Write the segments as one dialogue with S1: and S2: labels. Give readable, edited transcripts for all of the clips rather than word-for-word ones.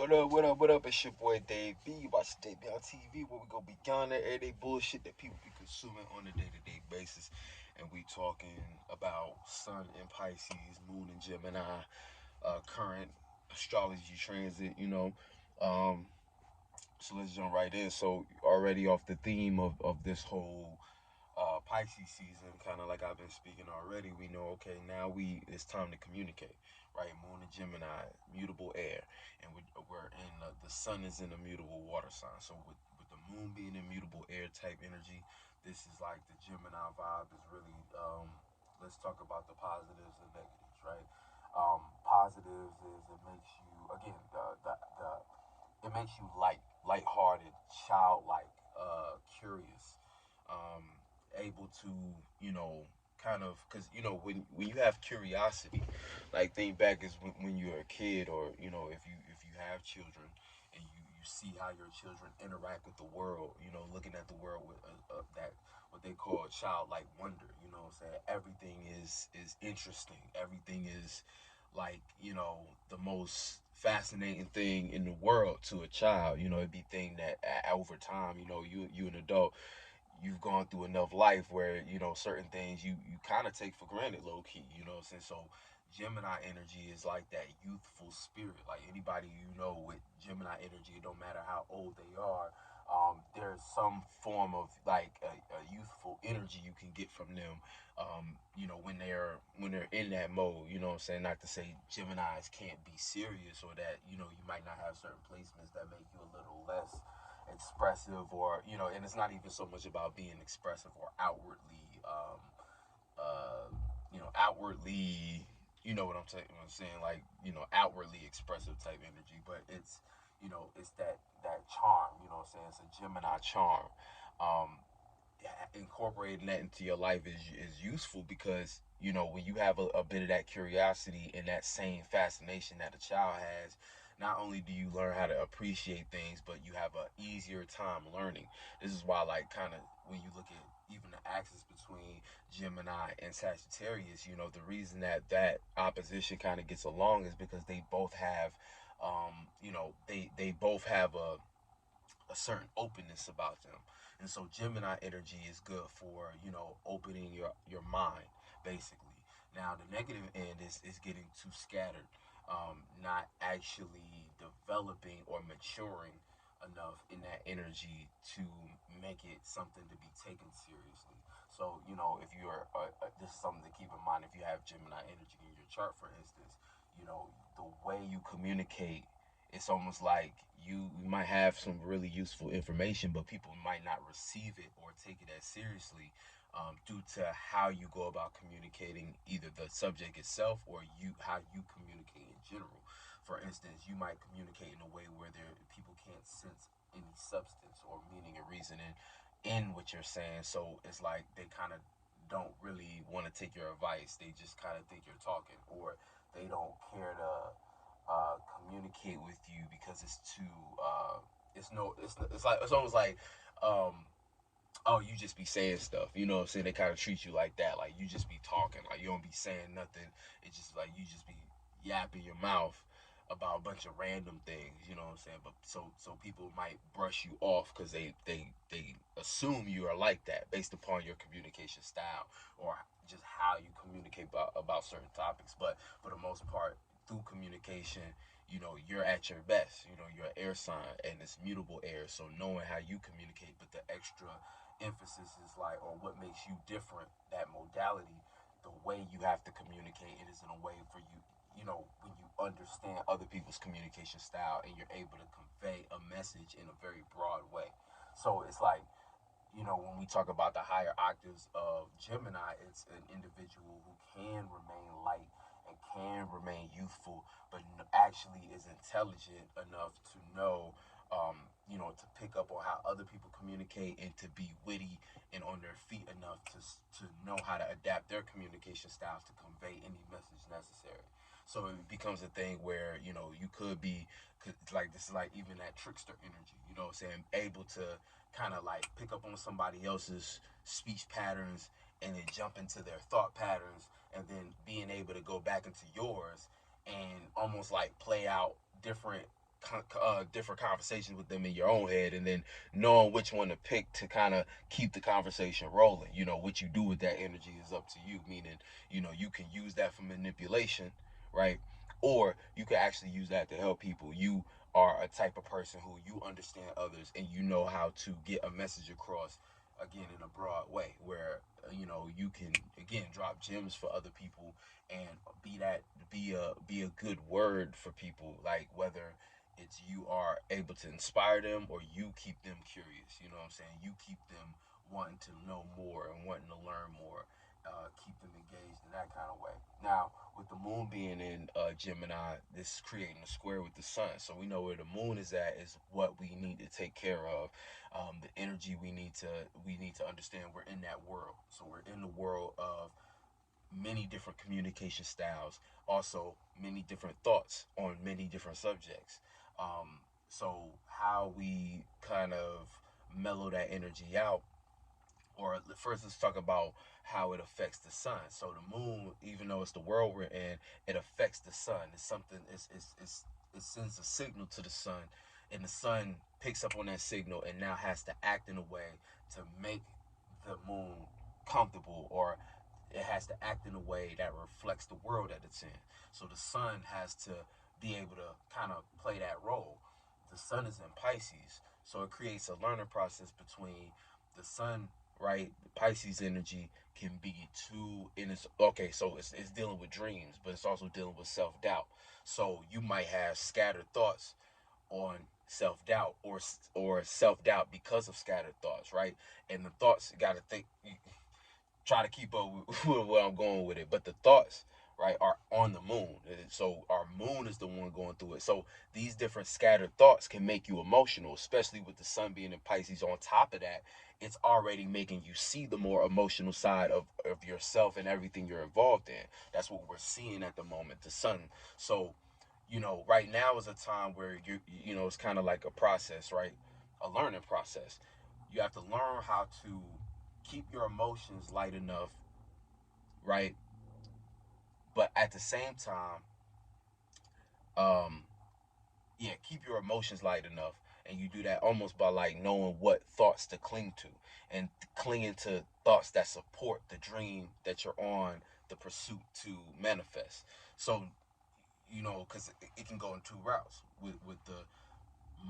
S1: What up, what up, what up? It's your boy Dave B. You watch DaveBeyondTV, where we go beyond that everyday bullshit that people be consuming on a day-to-day basis. And we talking about Sun in Pisces, Moon in Gemini, current astrology transit, Um, so let's jump right in. So already off the theme of this whole Pisces season, kind of like I've been speaking already, we know, okay, now it's time to communicate, right? Moon and Gemini, mutable air, and we're in the sun is in a mutable water sign. So with the moon being in mutable air type energy, this is like the Gemini vibe is really. Let's talk about the positives and negatives, right? Positives is it makes you again the it makes you lighthearted, childlike, curious, um, able to, you know, kind of, because when you have curiosity, like think back is when you're a kid, or if you have children, and you see how your children interact with the world, looking at the world with that what they call childlike wonder. What I'm saying, everything is interesting, everything is like the most fascinating thing in the world to a child. It'd be thing that over time, you an adult, you've gone through enough life where certain things you kind of take for granted, low key. What I'm saying? So Gemini energy is like that youthful spirit. Like anybody with Gemini energy, it don't matter how old they are. There's some form of like a youthful energy you can get from them. When they're in that mode. What I'm saying? Not to say Geminis can't be serious, or that you might not have certain placements that make you a little less expressive, or and it's not even so much about being expressive or outwardly outwardly, what I'm saying, like outwardly expressive type energy, but it's that charm. What I'm saying? It's a Gemini charm. um Incorporating that into your life is useful, because when you have a bit of that curiosity and that same fascination that a child has, not only do you learn how to appreciate things, but you have a easier time learning. This is why, like, kind of when you look at even the axis between Gemini and Sagittarius, the reason that opposition kind of gets along is because they both have they both have a certain openness about them. And so Gemini energy is good for, opening your mind, basically. Now the negative end is getting too scattered, not actually developing or maturing enough in that energy to make it something to be taken seriously. So, if you're, this is something to keep in mind if you have Gemini energy in your chart, for instance, the way you communicate, it's almost like you might have some really useful information, but people might not receive it or take it as seriously, due to how you go about communicating either the subject itself, or how you communicate in general. For instance, you might communicate in a way where people can't sense any substance or meaning or reasoning in what you're saying. So it's like they kind of don't really want to take your advice. They just kind of think you're talking, or they don't care to communicate with you because it's too it's like it's almost like um oh, you just be saying stuff, what I'm saying? They kind of treat you like that, like you just be talking, like you don't be saying nothing. It's just like you just be yapping your mouth about a bunch of random things, what I'm saying? But so people might brush you off because they assume you are like that based upon your communication style, or just how you communicate about certain topics. But for the most part, through communication, you're at your best. You're an air sign, and it's mutable air. So knowing how you communicate, but the extra emphasis is like, or what makes you different, that modality, the way you have to communicate, it is in a way for you, when you understand other people's communication style, and you're able to convey a message in a very broad way. So it's like, when we talk about the higher octaves of Gemini, it's an individual who can remain light and can remain youthful, but actually is intelligent enough to know, to pick up on how other people communicate, and to be witty and on their feet enough to know how to adapt their communication styles to convey any message necessary. So it becomes a thing where you could be, like, this is like even that trickster energy. What I'm saying, able to kind of like pick up on somebody else's speech patterns, and then jump into their thought patterns, and then being able to go back into yours, and almost like play out different different conversations with them in your own head, and then knowing which one to pick to kind of keep the conversation rolling. What you do with that energy is up to you, meaning, you can use that for manipulation, right? Or you can actually use that to help people. You are a type of person who you understand others, and you know how to get a message across, again, in a broad way, where you can, again, drop gems for other people, and be a good word for people, like whether it's you are able to inspire them, or you keep them curious. You know what I'm saying? You keep them wanting to know more and wanting to learn more. Keep them engaged in that kind of way. Now, with the moon being in Gemini, this is creating a square with the sun. So we know where the moon is at is what we need to take care of. The energy we need to understand. We're in that world. So we're in the world of many different communication styles, also many different thoughts on many different subjects. So how we kind of mellow that energy out, or first let's talk about how it affects the sun. So the moon, even though it's the world we're in, it affects the sun. It's something. It sends a signal to the sun, and the sun picks up on that signal and now has to act in a way to make the moon comfortable, or it has to act in a way that reflects the world that it's in. So the sun has to be able to kind of play that role. The sun is in Pisces, so it creates a learning process between the sun, right? The Pisces energy can be too in its okay, so it's dealing with dreams, but it's also dealing with self-doubt. So you might have scattered thoughts on self-doubt, or self-doubt because of scattered thoughts, right? And the thoughts, got to think, try to keep up with where I'm going with it. But the thoughts, right, are on the moon. So our moon is the one going through it. So these different scattered thoughts can make you emotional, especially with the sun being in Pisces. On top of that, it's already making you see the more emotional side of yourself and everything you're involved in. That's what we're seeing at the moment, the sun. So, right now is a time where it's kind of like a process, right? A learning process. You have to learn how to keep your emotions light enough, right? But at the same time, um, yeah, keep your emotions light enough, and you do that almost by like knowing what thoughts to cling to, and clinging to thoughts that support the dream that you're on the pursuit to manifest. So, because it can go in two routes. With the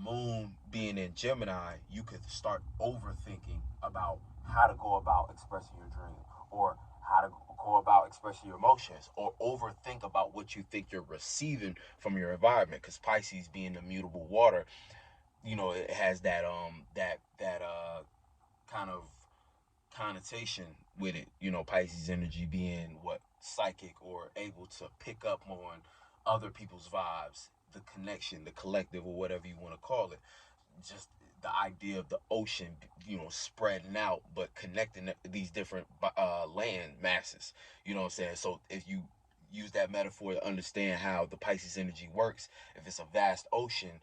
S1: moon being in Gemini, you could start overthinking about how to go about expressing your dream, or how to go about expressing your emotions, or overthink about what you think you're receiving from your environment. Because Pisces being the mutable water, it has that kind of connotation with it. Pisces energy being what, psychic, or able to pick up on other people's vibes, the connection, the collective, or whatever you want to call it. Just the idea of the ocean, spreading out but connecting these different land masses. You know what I'm saying? So if you use that metaphor to understand how the Pisces energy works, if it's a vast ocean,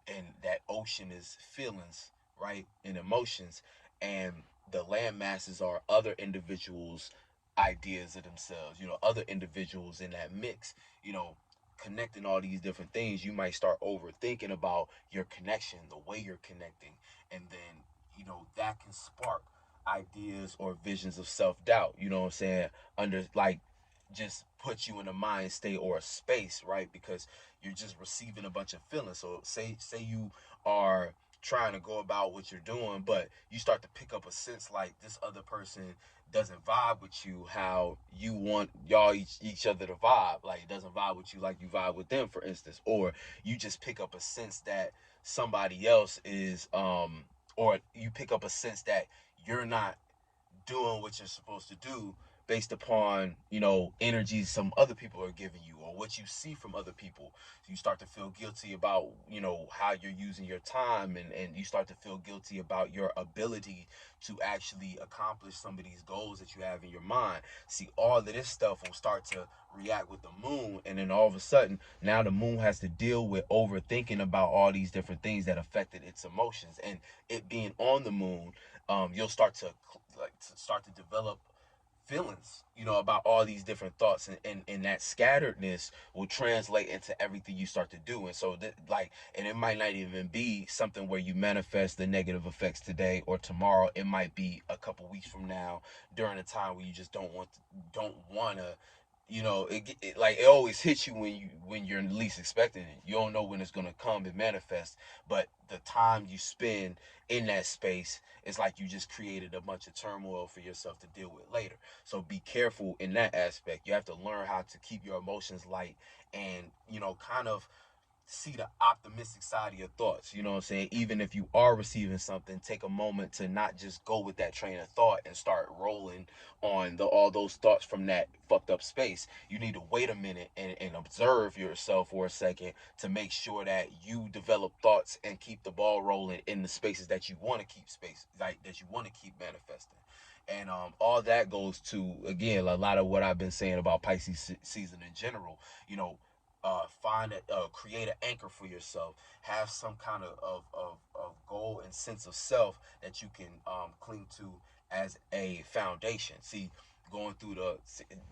S1: and that ocean is feelings, right, and emotions, and the land masses are other individuals' ideas of themselves, other individuals in that mix, you know, connecting all these different things, you might start overthinking about your connection, the way you're connecting, and then that can spark ideas or visions of self-doubt. You know what I'm saying? Under, like, just put you in a mind state or a space, right? Because you're just receiving a bunch of feelings. So say you are trying to go about what you're doing, but you start to pick up a sense like this other person doesn't vibe with you how you want y'all each other to vibe. Like, it doesn't vibe with you like you vibe with them, for instance. Or you just pick up a sense that somebody else is or you pick up a sense that you're not doing what you're supposed to do, based upon energies some other people are giving you, or what you see from other people. So you start to feel guilty about how you're using your time, and you start to feel guilty about your ability to actually accomplish some of these goals that you have in your mind. See, all of this stuff will start to react with the moon, and then all of a sudden now the moon has to deal with overthinking about all these different things that affected its emotions. And it being on the moon, you'll start to develop feelings, about all these different thoughts, and that scatteredness will translate into everything you start to do. And so and it might not even be something where you manifest the negative effects today or tomorrow. It might be a couple weeks from now, during a time where you just don't want to, it always hits you when you're least expecting it. You don't know when it's going to come and manifest, but the time you spend in that space, it's like you just created a bunch of turmoil for yourself to deal with later. So be careful in that aspect. You have to learn how to keep your emotions light, and kind of see the optimistic side of your thoughts. You know what I'm saying? Even if you are receiving something, take a moment to not just go with that train of thought and start rolling on all those thoughts from that fucked up space. You need to wait a minute and observe yourself for a second to make sure that you develop thoughts and keep the ball rolling in the spaces that you want to keep that you want to keep manifesting. And all that goes to, again, a lot of what I've been saying about Pisces season in general. You know, create an anchor for yourself. Have some kind of goal and sense of self that you can cling to as a foundation. See, going through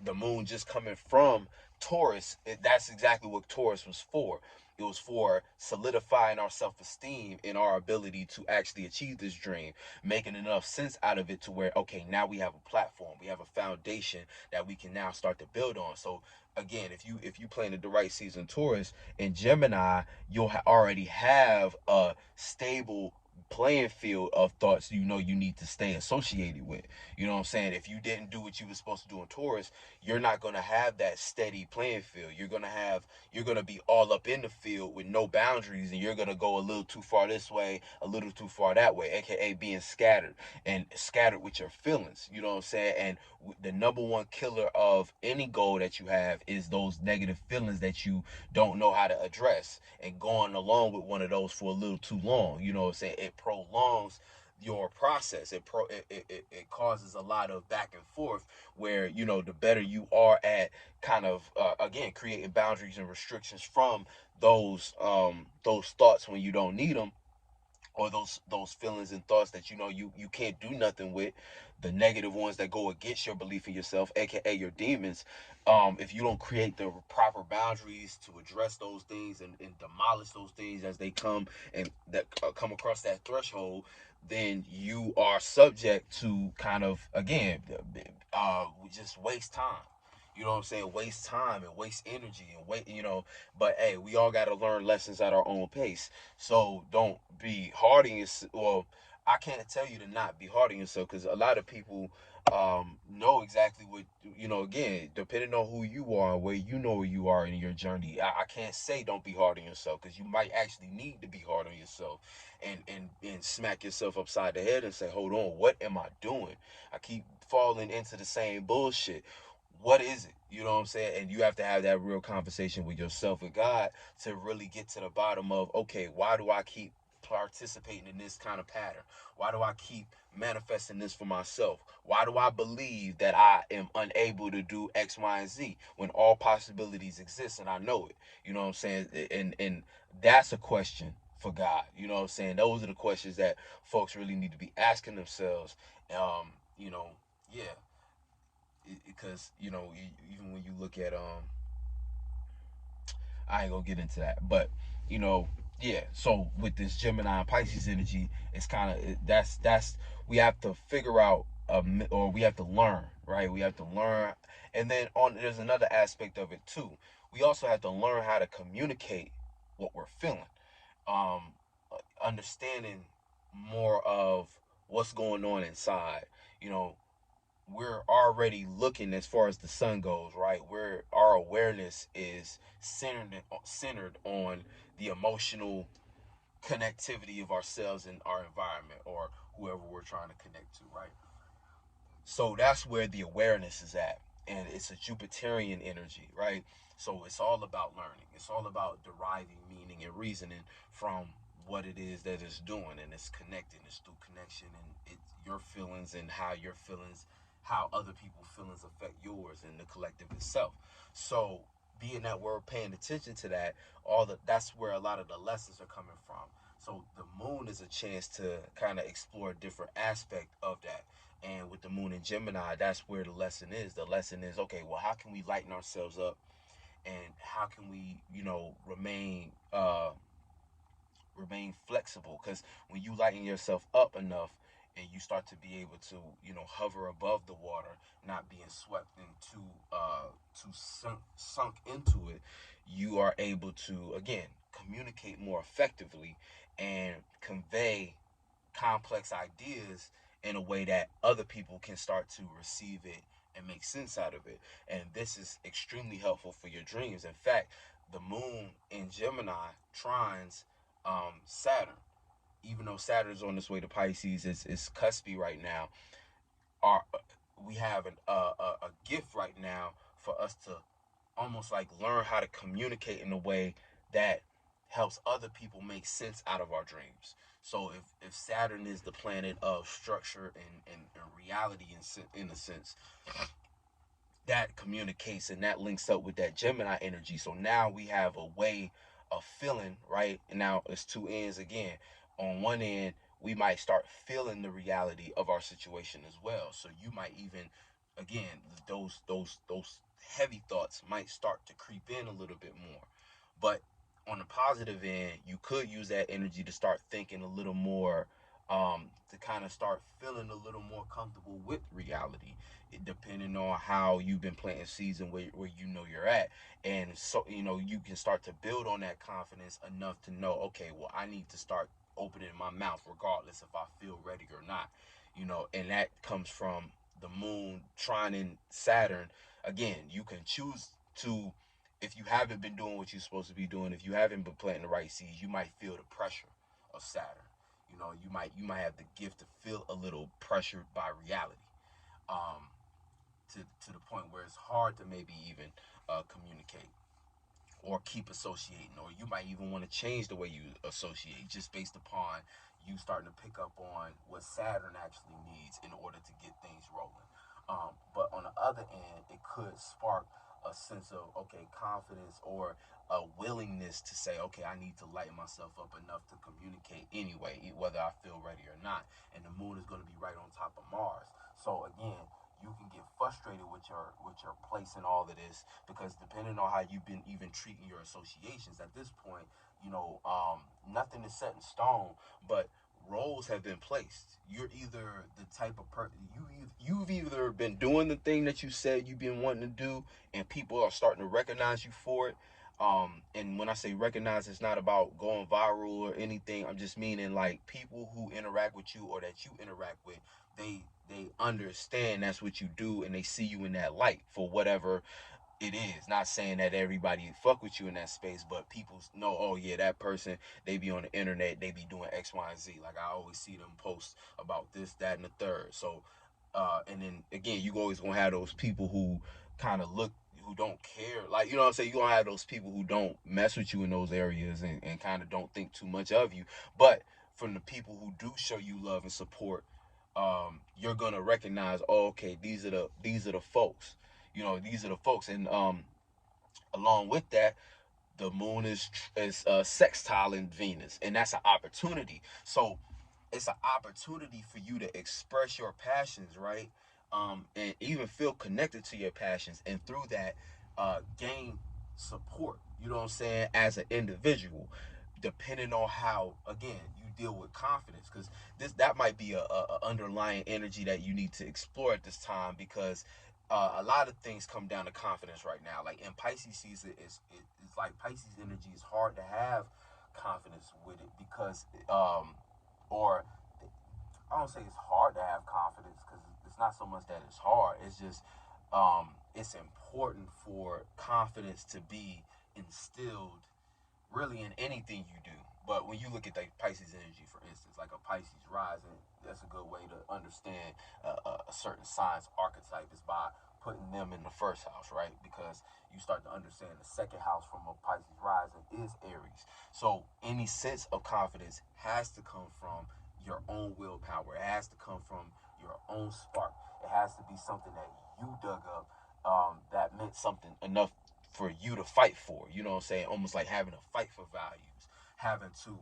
S1: the moon just coming from Taurus, that's exactly what Taurus was for. It was for solidifying our self-esteem and our ability to actually achieve this dream, making enough sense out of it to where, okay, now we have a platform, we have a foundation that we can now start to build on. So again, if you planted the right season Taurus in Gemini, you'll already have a stable playing field of thoughts you need to stay associated with. You know what I'm saying? If you didn't do what you were supposed to do in Taurus, you're not going to have that steady playing field. You're going to be all up in the field with no boundaries, and you're going to go a little too far this way, a little too far that way, aka being scattered, and scattered with your feelings. You know what I'm saying? And the number one killer of any goal that you have is those negative feelings that you don't know how to address, and going along with one of those for a little too long. You know what I'm saying? It prolongs your process. It causes a lot of back and forth, where the better you are at kind of again creating boundaries and restrictions from those thoughts when you don't need them, or those feelings and thoughts that you can't do nothing with, the negative ones that go against your belief in yourself, aka your demons. If you don't create the proper boundaries to address those things, and demolish those things as they come, and that come across that threshold, then you are subject to kind of, again, just waste time. You know what I'm saying? Waste time and waste energy and But hey, we all got to learn lessons at our own pace. So don't be hard on yourself. Well, I can't tell you to not be hard on yourself, because a lot of people know exactly what, again, depending on who you are, where you are in your journey. I can't say don't be hard on yourself, because you might actually need to be hard on yourself, and smack yourself upside the head and say, hold on, what am I doing? I keep falling into the same bullshit. What is it? You know what I'm saying? And you have to have that real conversation with yourself and God to really get to the bottom of, okay, why do I keep participating in this kind of pattern? Why do I keep manifesting this for myself? Why do I believe that I am unable to do X, Y, and Z when all possibilities exist and I know it? You know what I'm saying? And that's a question for God. You know what I'm saying? Those are the questions that folks really need to be asking themselves. You know, yeah, because even when you look at I ain't gonna get into that, but you know, yeah. So with this Gemini and Pisces energy, it's kind of that's we have to figure out, or we have to learn, right? We have to learn, and then there's another aspect of it too. We also have to learn how to communicate what we're feeling, um, understanding more of what's going on inside. You know, we're already looking as far as the sun goes, right? Where our awareness is centered on the emotional connectivity of ourselves and our environment, or whoever we're trying to connect to, right? So that's where the awareness is at. And it's a Jupiterian energy, right? So it's all about learning. It's all about deriving meaning and reasoning from what it is that it's doing. And it's connecting. It's through connection, and it's your feelings and how other people's feelings affect yours and the collective itself. So being that we're paying attention to that, that's where a lot of the lessons are coming from. So the moon is a chance to kind of explore a different aspect of that. And with the moon in Gemini, that's where the lesson is. The lesson is, okay, well, how can we lighten ourselves up, and how can we, remain flexible? Because when you lighten yourself up enough and you start to be able to, hover above the water, not being swept into sunk into it, you are able to, again, communicate more effectively and convey complex ideas in a way that other people can start to receive it and make sense out of it. And this is extremely helpful for your dreams. In fact, the moon in Gemini trines Saturn. Even though Saturn's on its way to Pisces, it's cuspy right now. Our We have a gift right now for us to almost like learn how to communicate in a way that helps other people make sense out of our dreams. So if Saturn is the planet of structure and reality in a sense, that communicates and that links up with that Gemini energy. So now we have a way of feeling, right? And now it's two ends again. On one end, we might start feeling the reality of our situation as well. So you might even, again, those heavy thoughts might start to creep in a little bit more. But on the positive end, you could use that energy to start thinking a little more, to kind of start feeling a little more comfortable with reality, depending on how you've been planting seeds and where you're at. And so, you can start to build on that confidence enough to know, okay, well, I need to start opening my mouth regardless if I feel ready or not. And that comes from the moon trining Saturn. Again, you can choose to, if you haven't been doing what you're supposed to be doing, if you haven't been planting the right seeds, you might feel the pressure of Saturn. You might have the gift to feel a little pressured by reality, um, to the point where it's hard to maybe even communicate or keep associating, or you might even want to change the way you associate just based upon you starting to pick up on what Saturn actually needs in order to get things rolling. But on the other end, it could spark a sense of, okay, confidence, or a willingness to say, okay, I need to lighten myself up enough to communicate anyway, whether I feel ready or not. And the moon is going to be right on top of Mars. So again, you can get frustrated with your place in all of this, because depending on how you've been even treating your associations at this point, nothing is set in stone, but roles have been placed. You're either the type of person, you've either been doing the thing that you said you've been wanting to do, and people are starting to recognize you for it. And when I say recognize, it's not about going viral or anything. I'm just meaning like people who interact with you or that you interact with, they understand that's what you do, and they see you in that light for whatever it is. Not saying that everybody fuck with you in that space, but people know, oh yeah, that person, they be on the internet, they be doing X, Y, and Z. Like I always see them post about this, that, and the third. So, and then again, you always gonna have those people who kind of look, who don't care. Like, you know what I'm saying? You gonna have those people who don't mess with you in those areas, and kind of don't think too much of you. But from the people who do show you love and support, you're gonna recognize, oh, okay, these are the folks. These are the folks. And along with that, the moon is sextiling Venus, and that's an opportunity. So it's an opportunity for you to express your passions, right? And even feel connected to your passions, and through that, gain support. You know what I'm saying? As an individual, depending on how, again, you deal with confidence, because that might be a underlying energy that you need to explore at this time, because a lot of things come down to confidence right now. Like in Pisces season, it's like Pisces energy is hard to have confidence with it, because or I don't say it's hard to have confidence, because it's not so much that it's hard. It's just it's important for confidence to be instilled really in anything you do. But when you look at the Pisces energy, for instance, like a Pisces rising, that's a good way to understand a certain sign's archetype, is by putting them in the first house, right? Because you start to understand the second house from a Pisces rising is Aries. So any sense of confidence has to come from your own willpower. It has to come from your own spark. It has to be something that you dug up, that meant something enough for you to fight for. You know what I'm saying? Almost like having to fight for values, having to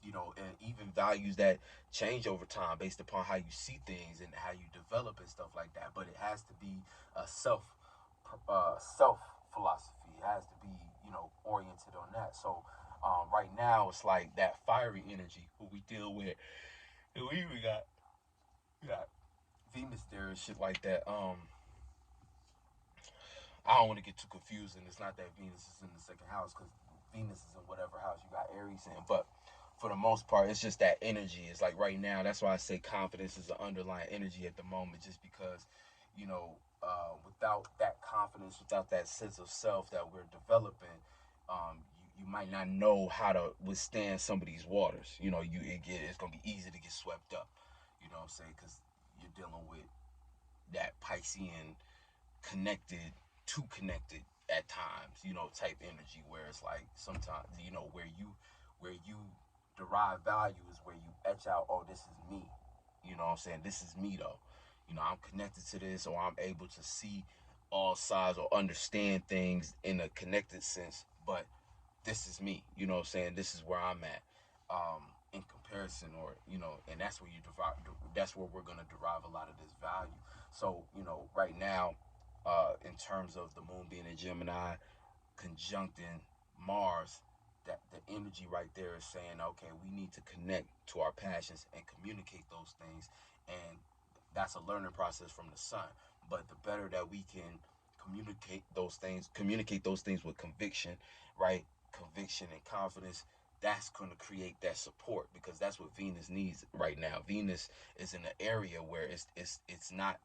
S1: and even values that change over time based upon how you see things and how you develop and stuff like that. But it has to be a self philosophy. It has to be, oriented on that. So right now it's like that fiery energy who we deal with. And we even got Venus there and shit like that. I don't want to get too confused, and it's not that Venus is in the second house because Venus is in whatever house you got Aries in. But for the most part, it's just that energy. It's like right now, that's why I say confidence is an underlying energy at the moment, just because, without that confidence, without that sense of self that we're developing, you might not know how to withstand some of these waters. It's gonna be easy to get swept up. You know what I'm saying? Because you're dealing with that Piscean connected too connected at times, type energy where it's like sometimes, where you derive value is where you etch out, oh, this is me. You know what I'm saying? This is me though. I'm connected to this, or I'm able to see all sides or understand things in a connected sense, but this is me. You know what I'm saying? This is where I'm at. In comparison, or and that's where you derive. That's where we're gonna derive a lot of this value. So right now, in terms of the moon being in Gemini, conjuncting Mars, that the energy right there is saying, okay, we need to connect to our passions and communicate those things, and that's a learning process from the sun. But the better that we can communicate those things with conviction, right? Conviction and confidence. That's going to create that support, because that's what Venus needs right now. Venus is in an area where it's not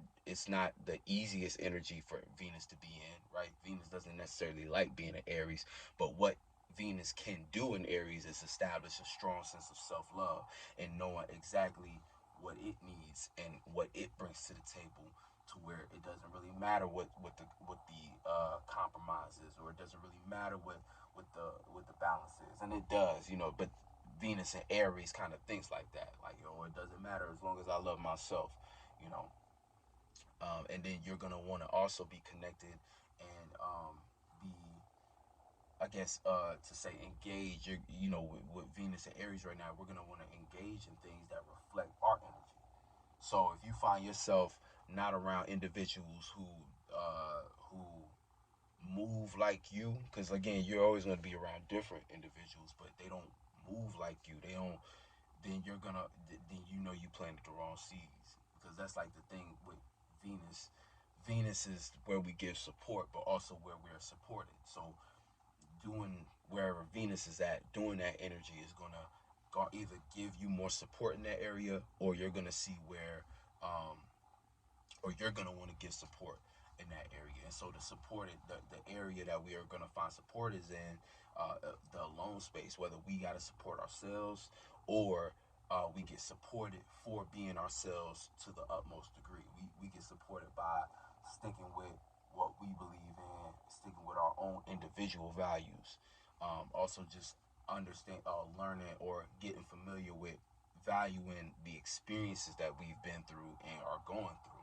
S1: the easiest energy for Venus to be in, right? Venus doesn't necessarily like being in Aries, but what Venus can do in Aries is establish a strong sense of self-love and knowing exactly what it needs and what it brings to the table, to where it doesn't really matter what the compromise is, or it doesn't really matter what the balance is, and it does, but Venus and Aries kind of thinks like that, like, it doesn't matter as long as I love myself, you know. And then you're gonna want to also be connected and be, I guess, to say engage. With Venus and Aries right now, we're gonna want to engage in things that reflect our energy. So if you find yourself not around individuals who move like you, because again, you're always going to be around different individuals, but they don't move like you. They don't. Then you planted the wrong seeds, because that's like the thing with Venus. Venus is where we give support, but also where we are supported. So doing wherever Venus is at, doing that energy is gonna either give you more support in that area, or you're gonna see where, or you're gonna want to give support in that area. And so the area that we are gonna find support is in the alone space, whether we gotta support ourselves, or we get supported for being ourselves to the utmost degree. We get supported by sticking with what we believe in, sticking with our own individual values. Also, just learning or getting familiar with valuing the experiences that we've been through and are going through.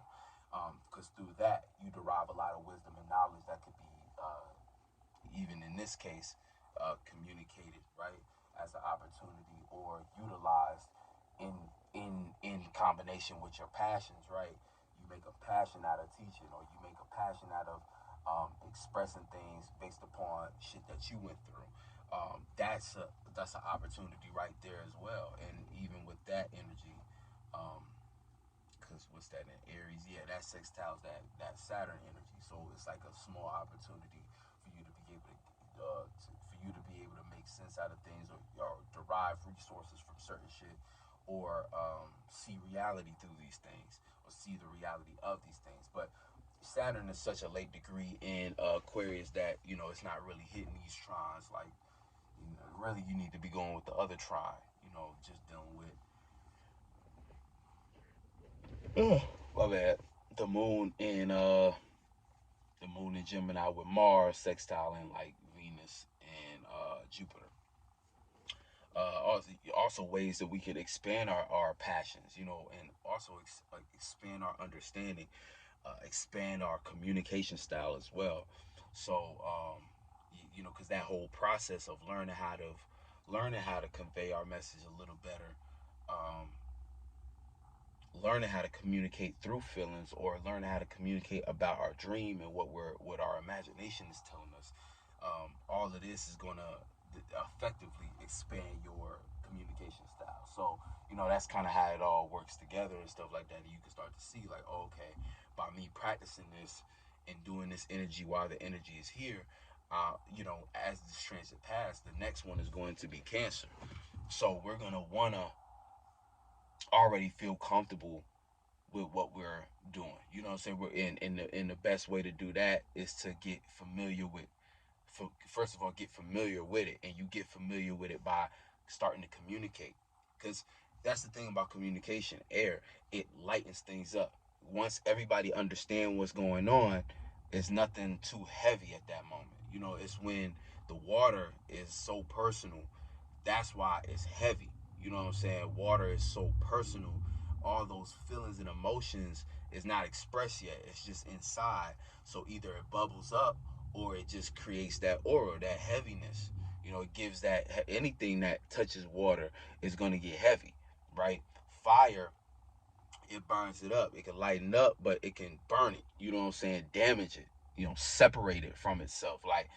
S1: Because through that, you derive a lot of wisdom and knowledge that could be, even in this case, communicated, right, as an opportunity, or utilized in in combination with your passions, right? You make a passion out of teaching, or you make a passion out of expressing things based upon shit that you went through. That's an opportunity right there as well. And even with that energy, because what's that in Aries? Yeah, that sextiles that Saturn energy. So it's like a small opportunity for you to be able to make sense out of things, or derive resources from certain shit, or see reality through these things, or see the reality of these things. But Saturn is such a late degree in Aquarius that it's not really hitting these trines. Like, really, you need to be going with the other trine. Just dealing with, my bad, the moon in Gemini with Mars sextiling like Venus and Jupiter. Also ways that we could expand our passions, and also like expand our understanding, expand our communication style as well. So, because that whole process of learning how to learning how to convey our message a little better, um, learning how to communicate through feelings, or learning how to communicate about our dream and what our imagination is telling us. All of this is going to effectively expand your communication style. So that's kind of how it all works together and stuff like that. And you can start to see like, oh, okay, by me practicing this and doing this energy while the energy is here, as this transit passes, the next one is going to be Cancer. So we're gonna wanna already feel comfortable with what we're doing. You know what I'm saying? We're in the best way to do that is to get familiar with, first of all, get familiar with it, and you get familiar with it by starting to communicate, because that's the thing about communication. Air, it lightens things up. Once everybody understand what's going on, it's nothing too heavy at that moment. It's when the water is so personal, that's why it's heavy. You know what I'm saying? Water is so personal. All those feelings and emotions is not expressed yet. It's just inside. So either it bubbles up or it just creates that aura, that heaviness. It gives that anything that touches water is going to get heavy, right? Fire, it burns it up. It can lighten up, but it can burn it. You know what I'm saying? Damage it. Separate it from itself. Like,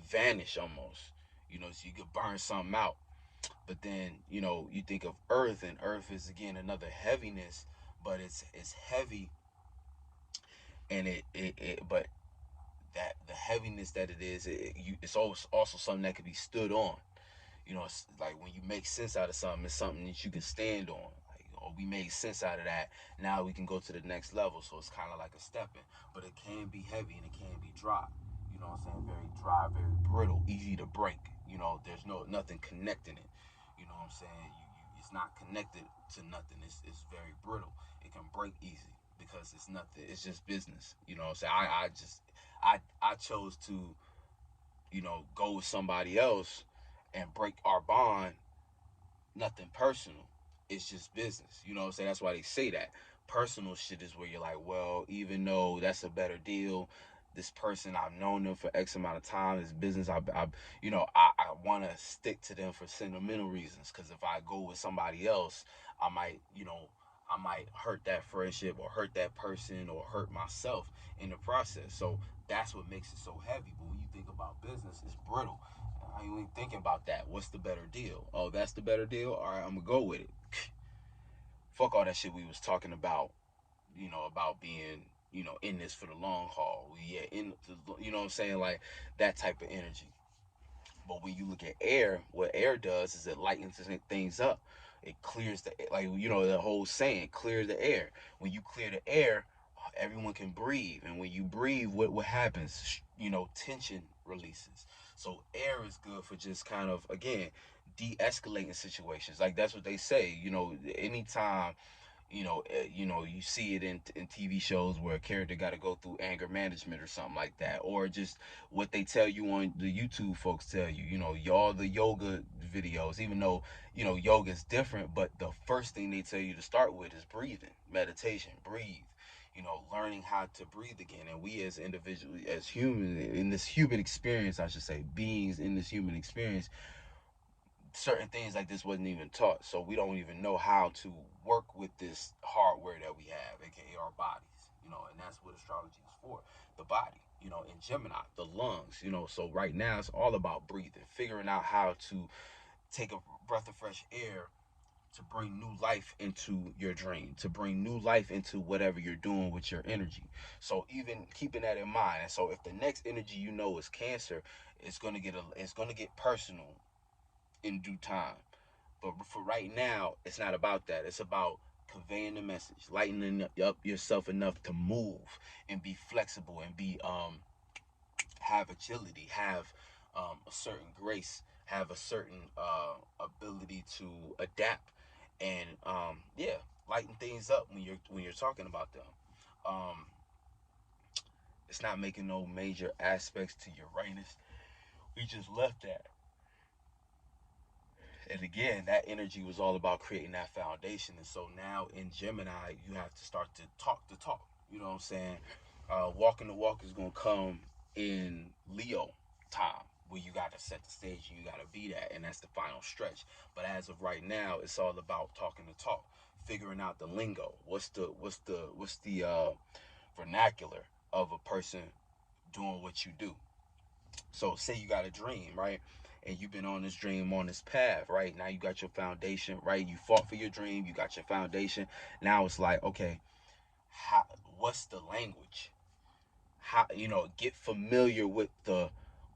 S1: vanish almost. So you could burn something out. But then, you think of earth, and earth is again another heaviness, but it's heavy, and but that the heaviness that it is, it's also something that can be stood on. It's like when you make sense out of something, it's something that you can stand on. Like, we made sense out of that. Now we can go to the next level. So it's kind of like a stepping, but it can be heavy and it can be dry. You know what I'm saying? Very dry, very brittle, easy to break. There's nothing connecting it. You know what I'm saying? It's not connected to nothing. It's very brittle. It can break easy because it's nothing. It's just business. You know what I'm saying? I chose to go with somebody else and break our bond. Nothing personal. It's just business. You know what I'm saying? That's why they say that. Personal shit is where you're like, well, even though that's a better deal, this person, I've known them for X amount of time. This business, I want to stick to them for sentimental reasons. Because if I go with somebody else, I might, I might hurt that friendship or hurt that person or hurt myself in the process. So that's what makes it so heavy. But when you think about business, it's brittle. I ain't even thinking about that. What's the better deal? Oh, that's the better deal? All right, I'm going to go with it. Fuck all that shit we was talking about, about being, in this for the long haul. Yeah, you know what I'm saying? Like that type of energy. But when you look at air, what air does is it lightens things up. It clears like, the whole saying, clear the air. When you clear the air, everyone can breathe. And when you breathe, what happens? Tension releases. So air is good for just kind of, again, de-escalating situations. Like that's what they say. Anytime you see it in TV shows where a character got to go through anger management or something like that, or just what they tell you on the YouTube folks tell you, y'all the yoga videos, even though yoga is different, but the first thing they tell you to start with is breathing, meditation, breathe. Learning how to breathe again. And we as individuals, as humans, in this human experience, I should say, beings in this human experience, certain things like this wasn't even taught, so we don't even know how to work with this hardware that we have, aka our bodies. And that's what astrology is for, the body. In Gemini, the lungs. So right now it's all about breathing, figuring out how to take a breath of fresh air to bring new life into your dream, to bring new life into whatever you're doing with your energy. So even keeping that in mind, and so if the next energy is Cancer, it's gonna get personal in due time. But for right now, it's not about that. It's about conveying the message, lightening up yourself enough to move and be flexible and be have agility, have a certain grace, have a certain ability to adapt, and yeah, lighten things up when you're talking about them. Um, it's not making no major aspects to Uranus. We just left that. And again, that energy was all about creating that foundation. And so now in Gemini, you have to start to talk the talk. You know what I'm saying? Walking the walk is going to come in Leo time. where you got to set the stage and you got to be that, and that's the final stretch. But as of right now, it's all about talking the talk, figuring out the lingo. What's the vernacular of a person doing what you do. So say you got a dream, right? And you've been on this dream, on this path, right? Now you got your foundation, right? You fought for your dream, you got your foundation. Now it's like, okay, how, what's the language? How, get familiar with the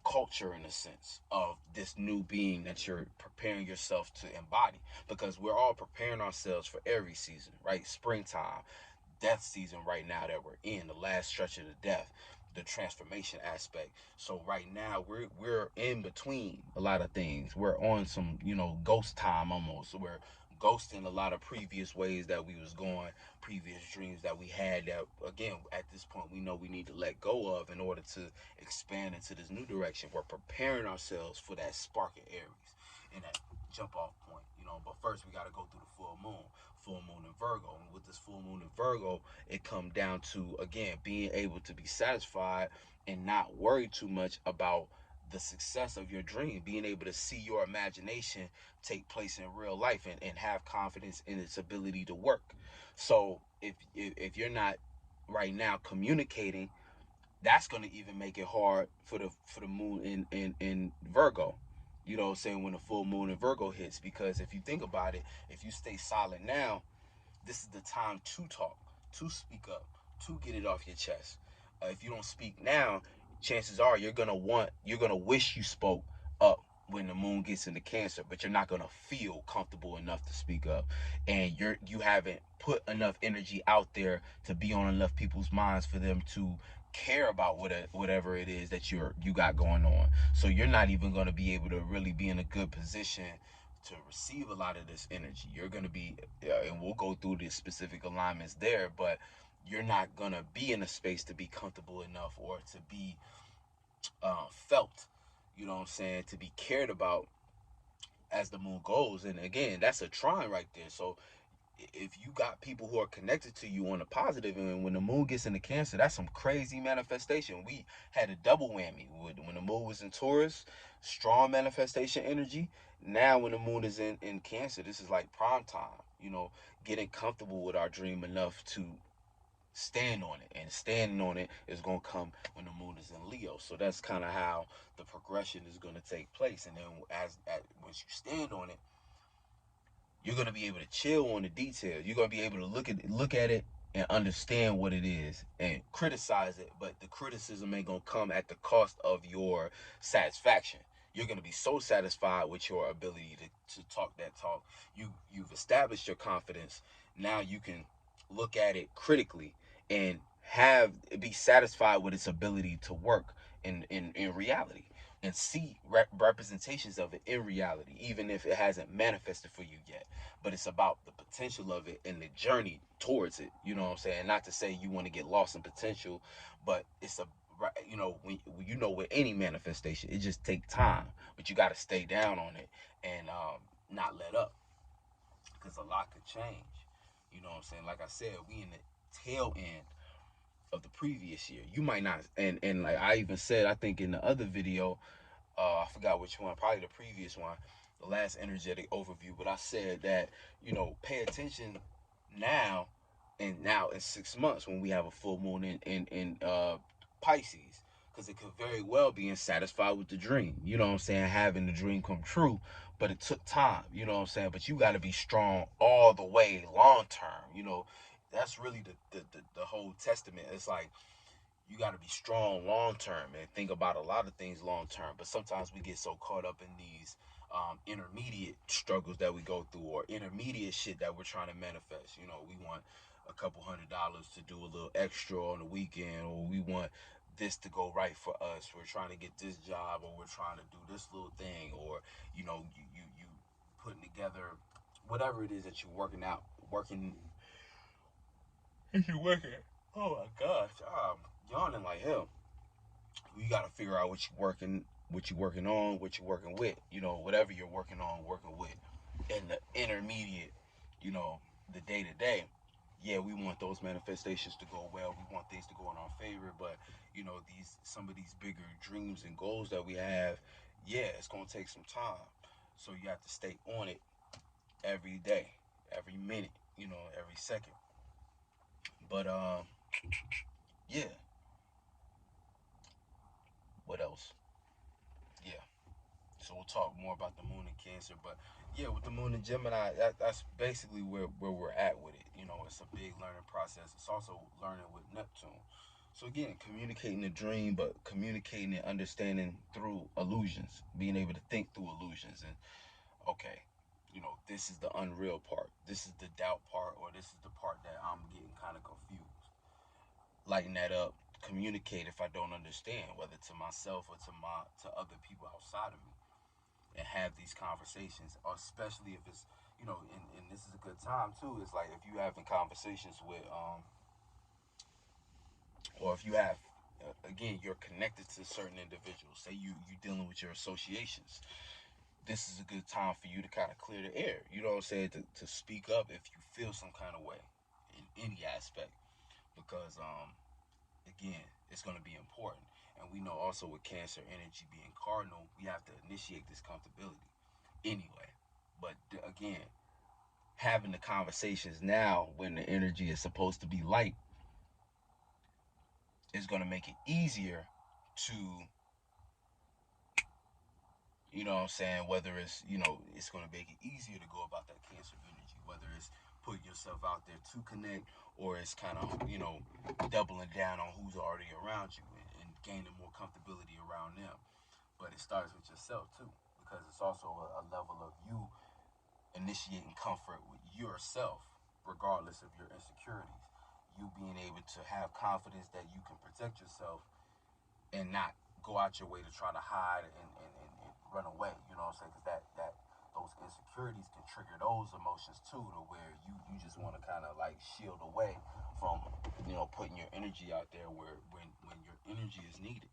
S1: culture, in a sense, of this new being that you're preparing yourself to embody, because we're all preparing ourselves for every season, right? Springtime, death season right now that we're in, the last stretch of the death, the transformation aspect. So right now we're in between a lot of things. We're on some, ghost time almost. We're ghosting a lot of previous ways that we was going, previous dreams that we had that, again, at this point we know we need to let go of in order to expand into this new direction. We're preparing ourselves for that spark of Aries and that jump off point, but first we got to go through the full moon in Virgo. And with this full moon in Virgo, it come down to, again, being able to be satisfied and not worry too much about the success of your dream, being able to see your imagination take place in real life, and have confidence in its ability to work. So if you're not right now communicating, that's going to even make it hard for the moon in Virgo. You know what I'm saying? When the full moon in Virgo hits, because if you think about it, if you stay silent now, this is the time to talk, to speak up, to get it off your chest. If you don't speak now, chances are you're gonna wish you spoke up when the moon gets into Cancer, but you're not gonna feel comfortable enough to speak up, and you haven't put enough energy out there to be on enough people's minds for them to care about whatever it is that you got going on. So you're not even going to be able to really be in a good position to receive a lot of this energy. You're going to be, and we'll go through the specific alignments there, but you're not going to be in a space to be comfortable enough, or to be felt, you know what I'm saying, to be cared about as the moon goes. And again, that's a trine right there. So if you got people who are connected to you on the positive, and when the moon gets into Cancer, that's some crazy manifestation. We had a double whammy when the moon was in Taurus, strong manifestation energy. Now when the moon is in Cancer, this is like prime time, getting comfortable with our dream enough to stand on it, and standing on it is going to come when the moon is in Leo. So that's kind of how the progression is going to take place. And then once you stand on it, you're gonna be able to chill on the details. You're gonna be able to look at it and understand what it is and criticize it, but the criticism ain't gonna come at the cost of your satisfaction. You're gonna be so satisfied with your ability to talk that talk. You've established your confidence. Now you can look at it critically and be satisfied with its ability to work in reality, and see representations of it in reality, even if it hasn't manifested for you yet. But it's about the potential of it and the journey towards it. You know what I'm saying? Not to say you want to get lost in potential, but it's with any manifestation, it just takes time. But you got to stay down on it, and not let up, because a lot could change. You know what I'm saying? Like I said, we in the tail end of the previous year. You might not, and like I even said, I think in the other video, I forgot which one, probably the previous one, the last energetic overview. But I said that, pay attention now, and now in 6 months when we have a full moon in Pisces, because it could very well be satisfied with the dream. You know what I'm saying? Having the dream come true, but it took time. You know what I'm saying? But you got to be strong all the way, long term. That's really the whole testament. It's like, you got to be strong long term and think about a lot of things long term. But sometimes we get so caught up in these intermediate struggles that we go through, or intermediate shit that we're trying to manifest. We want a couple $100s to do a little extra on the weekend, or we want this to go right for us. We're trying to get this job, or we're trying to do this little thing, or you putting together whatever it is that you're working. If you're working, oh my gosh, yawning like hell. You got to figure out what you're working on, what you're working with. Whatever you're working on, working with, and the intermediate. The day to day. yeah, we want those manifestations to go well. We want things to go in our favor. But these some of these bigger dreams and goals that we have, yeah, it's gonna take some time. So you have to stay on it every day, every minute, every second. But yeah. What else? Yeah. So we'll talk more about the moon in Cancer, but yeah, with the moon in Gemini, that's basically where we're at with it. It's a big learning process. It's also learning with Neptune. So again, communicating the dream, but communicating and understanding through illusions, being able to think through illusions, and okay, this is the unreal part. This is the doubt part, or this is the part that I'm getting kind of confused. Lighten that up. Communicate if I don't understand, whether to myself or to other people outside of me, and have these conversations, especially if it's and this is a good time too. It's like if you having conversations with or if you have again, you're connected to certain individuals. Say you dealing with your associations. This is a good time for you to kind of clear the air. You know what I'm saying? To speak up if you feel some kind of way in any aspect, because again, it's going to be important. And we know also with Cancer energy being cardinal, we have to initiate this comfortability anyway. But again, having the conversations now when the energy is supposed to be light is going to make it easier to, what I'm saying, whether it's, it's going to make it easier to go about that Cancer energy, whether it's putting yourself out there to connect, or it's kind of, doubling down on who's already around you, and gaining more comfortability around them. But it starts with yourself too, because it's also a level of you initiating comfort with yourself, regardless of your insecurities. You being able to have confidence that you can protect yourself and not go out your way to try to hide and run away. You know what I'm saying? Because that those insecurities can trigger those emotions too, to where you just want to kind of like shield away from putting your energy out there where when your energy is needed.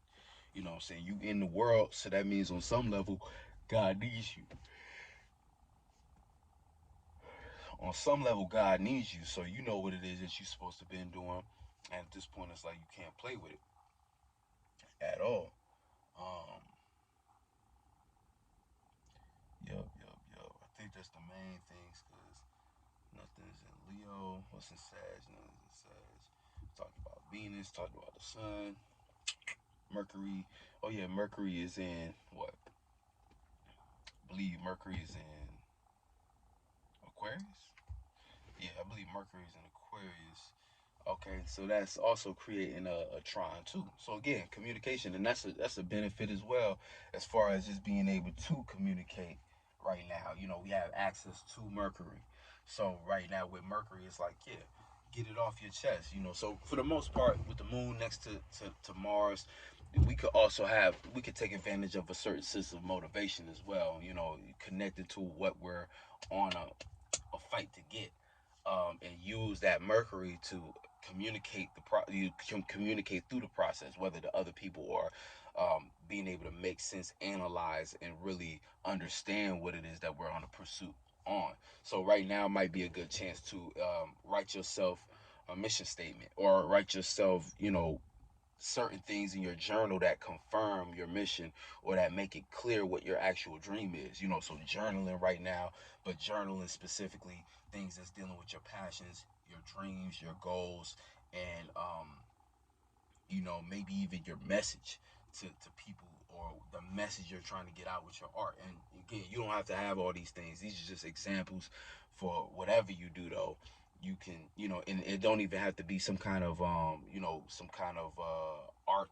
S1: You know what I'm saying? You in the world, so that means on some level, God needs you. On some level, God needs you, so you know what it is that you're supposed to be doing. And at this point, it's like you can't play with it at all. Um, yup. I think that's the main things, because nothing's in Leo. What's in Sag? Nothing's in Sag. Talking about Venus, talking about the Sun, Mercury. Oh yeah, Mercury is in what? I believe Mercury is in Aquarius. Yeah, I believe Mercury is in Aquarius. Okay, so that's also creating a trine too. So again, communication, and that's a benefit as well, as far as just being able to communicate. Right now, we have access to Mercury. So right now with Mercury, it's like, yeah, get it off your chest. So for the most part, with the Moon next to Mars, we could take advantage of a certain sense of motivation as well. Connected to what we're on a fight to get, and use that Mercury to you can communicate through the process, whether to other people or being able to make sense, analyze, and really understand what it is that we're on a pursuit on. So right now might be a good chance to write yourself a mission statement, or write yourself, certain things in your journal that confirm your mission, or that make it clear what your actual dream is. So journaling right now, but journaling specifically things that's dealing with your passions, your dreams, your goals, and maybe even your message to people, or the message you're trying to get out with your art. And again, you don't have to have all these things. These are just examples for whatever you do, though. You can, and it don't even have to be some kind of some kind of art.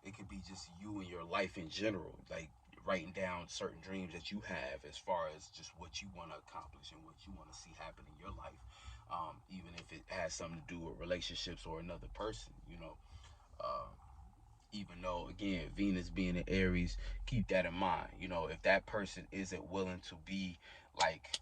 S1: It could be just you and your life in general, like writing down certain dreams that you have, as far as just what you want to accomplish and what you want to see happen in your life, even if it has something to do with relationships or another person. uh, Even though, again, Venus being in Aries, keep that in mind. If that person isn't willing to be like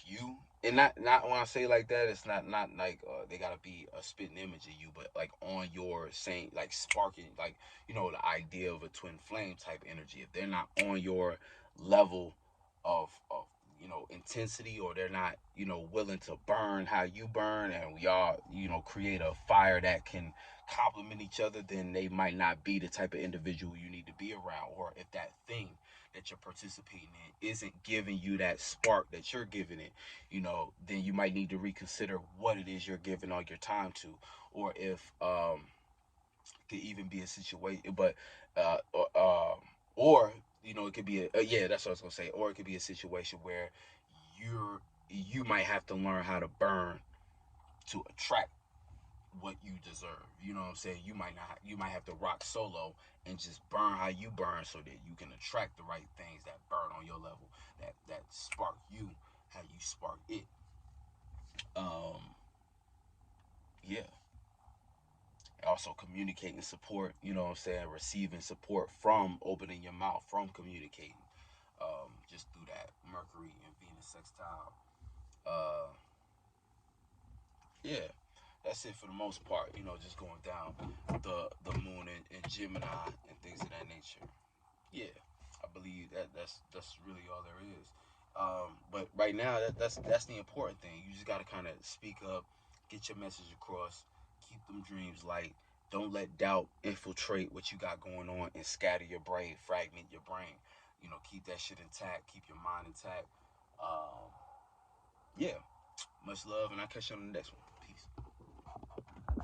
S1: you, and not when I say like that, it's not like they gotta be a spitting image of you, but like on your same, like sparking, like the idea of a twin flame type energy. If they're not on your level of intensity, or they're not, willing to burn how you burn, and we all, create a fire that can complement each other, then they might not be the type of individual you need to be around. Or if that thing that you're participating in isn't giving you that spark that you're giving it, then you might need to reconsider what it is you're giving all your time to. Or if could even be a situation, but uh, or it could be yeah, that's what I was gonna say. Or it could be a situation where you might have to learn how to burn to attract what you deserve. You know what I'm saying? You might have to rock solo and just burn how you burn, so that you can attract the right things that burn on your level, that spark you how you spark it. Um, yeah. Also communicating support, what I'm saying, receiving support from opening your mouth, from communicating, just through that Mercury and Venus sextile. Uh, yeah, that's it for the most part. Just going down the moon and Gemini and things of that nature. Yeah, I believe that's really all there is. But right now, that's the important thing. You just got to kind of speak up, get your message across, keep them dreams light. Don't let doubt infiltrate what you got going on and scatter your brain, fragment your brain. Keep that shit intact, keep your mind intact. Yeah, much love, and I'll catch you on the next one.